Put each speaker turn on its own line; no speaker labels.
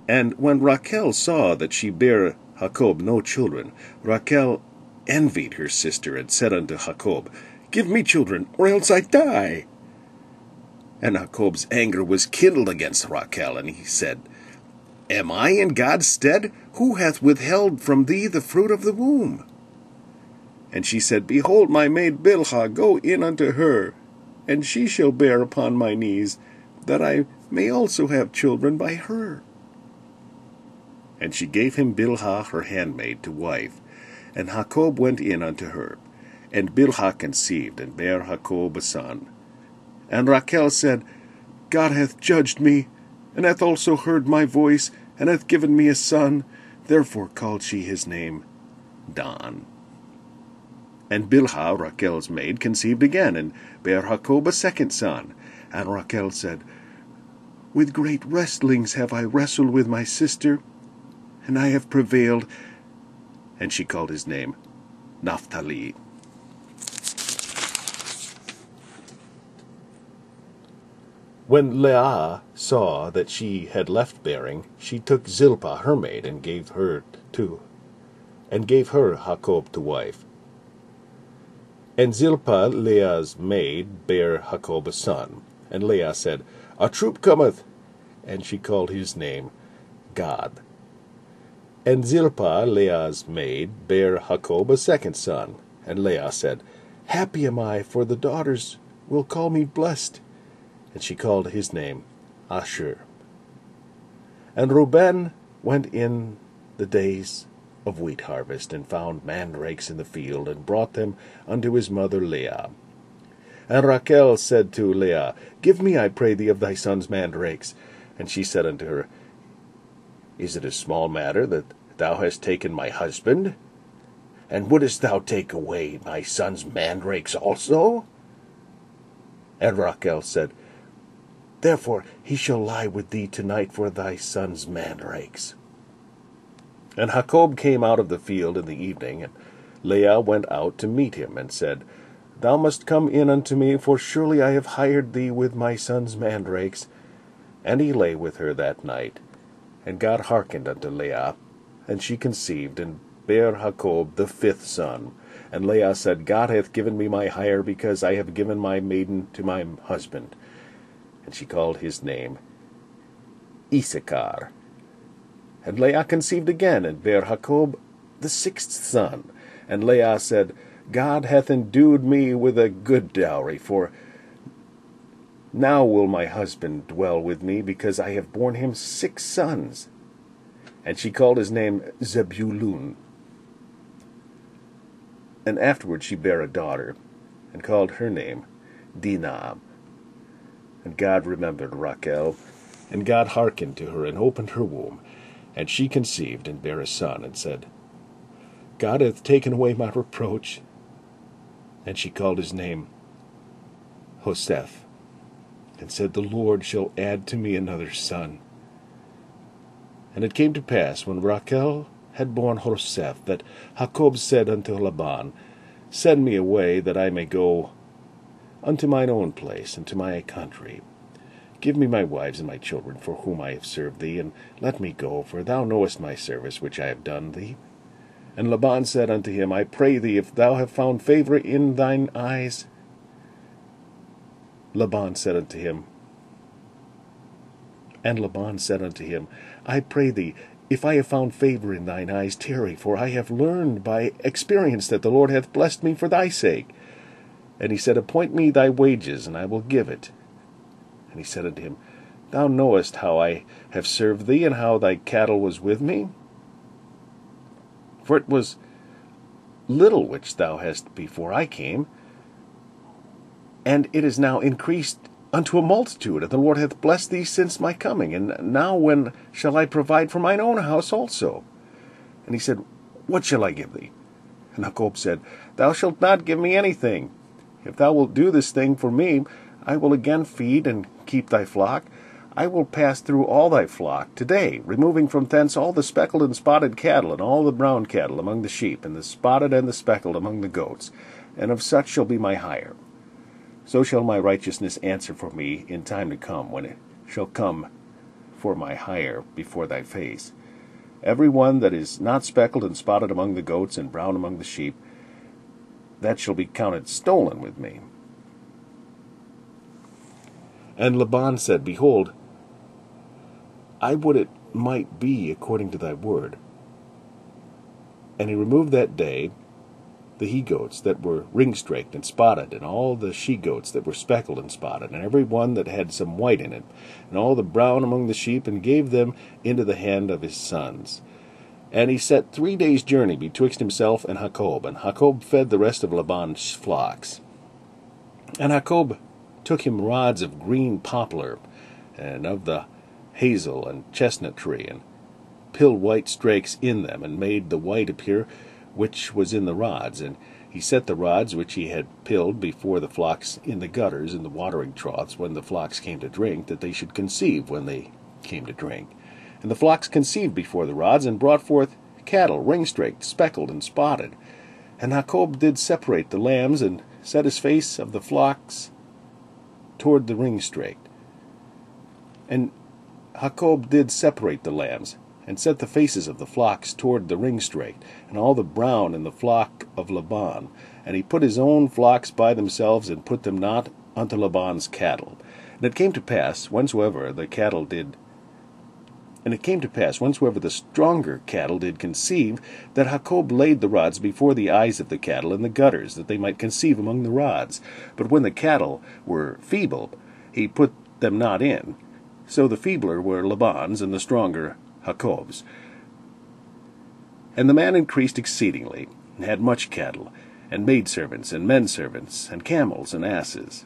And when Rachel saw that she bare Jacob no children, Rachel envied her sister, and said unto Jacob, Give me children, or else I die. And Jacob's anger was kindled against Rachel, and he said, Am I in God's stead? Who hath withheld from thee the fruit of the womb? And she said, Behold, my maid Bilhah, go in unto her, and she shall bear upon my knees, that I may also have children by her. And she gave him Bilhah her handmaid to wife, and Jacob went in unto her. And Bilhah conceived, and bare Jacob a son. And Rachel said, God hath judged me, and hath also heard my voice, and hath given me a son. Therefore called she his name Dan. And Bilhah, Rachel's maid, conceived again, and bare Jacob a second son. And Rachel said, With great wrestlings have I wrestled with my sister, and I have prevailed. And she called his name Naphtali. When Leah saw that she had left bearing, she took Zilpah her maid, and gave her Jacob to wife. And Zilpah, Leah's maid, bare Jacob a son. And Leah said, A troop cometh. And she called his name Gad. And Zilpah, Leah's maid, bare Jacob a second son. And Leah said, Happy am I, for the daughters will call me blessed. And she called his name Asher. And Reuben went in the days of wheat harvest, and found mandrakes in the field, and brought them unto his mother Leah. And Rachel said to Leah, Give me, I pray thee, of thy son's mandrakes. And she said unto her, Is it a small matter that thou hast taken my husband? And wouldest thou take away my son's mandrakes also? And Rachel said, Therefore he shall lie with thee tonight for thy son's mandrakes. And Jacob came out of the field in the evening, and Leah went out to meet him, and said, Thou must come in unto me, for surely I have hired thee with my son's mandrakes. And he lay with her that night. And God hearkened unto Leah, and she conceived, and bare Jacob the fifth son. And Leah said, God hath given me my hire, because I have given my maiden to my husband. And she called his name Issachar. And Leah conceived again, and bare Jacob the sixth son. And Leah said, God hath endued me with a good dowry, for now will my husband dwell with me, because I have borne him 6 sons. And she called his name Zebulun. And afterward she bare a daughter, and called her name Dinah. And God remembered Rachel, and God hearkened to her, and opened her womb. And she conceived, and bare a son, and said, God hath taken away my reproach. And she called his name Joseph, and said, The Lord shall add to me another son. And it came to pass, when Rachel had borne Joseph, that Jacob said unto Laban, Send me away, that I may go unto mine own place, and to my country. Give me my wives and my children, for whom I have served thee, and let me go, for thou knowest my service which I have done thee. And Laban said unto him, I pray thee, if thou have found favor in thine eyes. Laban said unto him, I pray thee, if I have found favor in thine eyes, tarry, for I have learned by experience that the Lord hath blessed me for thy sake. And he said, Appoint me thy wages, and I will give it. And he said unto him, Thou knowest how I have served thee, and how thy cattle was with me. For it was little which thou hast before I came, and it is now increased unto a multitude, and the Lord hath blessed thee since my coming. And now when shall I provide for mine own house also? And he said, What shall I give thee? And Jacob said, Thou shalt not give me anything. If thou wilt do this thing for me, I will again feed and keep thy flock. I will pass through all thy flock today, removing from thence all the speckled and spotted cattle, and all the brown cattle among the sheep, and the spotted and the speckled among the goats. And of such shall be my hire. So shall my righteousness answer for me in time to come, when it shall come for my hire before thy face. Every one that is not speckled and spotted among the goats and brown among the sheep, that shall be counted stolen with me. And Laban said, Behold, I would it might be according to thy word. And he removed that day the he-goats that were ring-straked and spotted, and all the she-goats that were speckled and spotted, and every one that had some white in it, and all the brown among the sheep, and gave them into the hand of his sons. And he set 3 days' journey betwixt himself and Jacob, and Jacob fed the rest of Laban's flocks. And Jacob took him rods of green poplar, and of the hazel and chestnut tree, and pilled white strakes in them, and made the white appear which was in the rods. And he set the rods which he had pilled before the flocks in the gutters, in the watering troughs, when the flocks came to drink, that they should conceive when they came to drink. And the flocks conceived before the rods, and brought forth cattle, ring-straked, speckled, and spotted. And Jacob did separate the lambs, and set his face of the flocks toward the ring-straked. And Jacob did separate the lambs, and set the faces of the flocks toward the ring-straked, and all the brown in the flock of Laban. And he put his own flocks by themselves, and put them not unto Laban's cattle. And it came to pass, whensoever the stronger cattle did conceive, that Jacob laid the rods before the eyes of the cattle in the gutters, that they might conceive among the rods. But when the cattle were feeble, he put them not in. So the feebler were Laban's, and the stronger Jacob's. And the man increased exceedingly, and had much cattle, and maidservants, and menservants, and camels, and asses.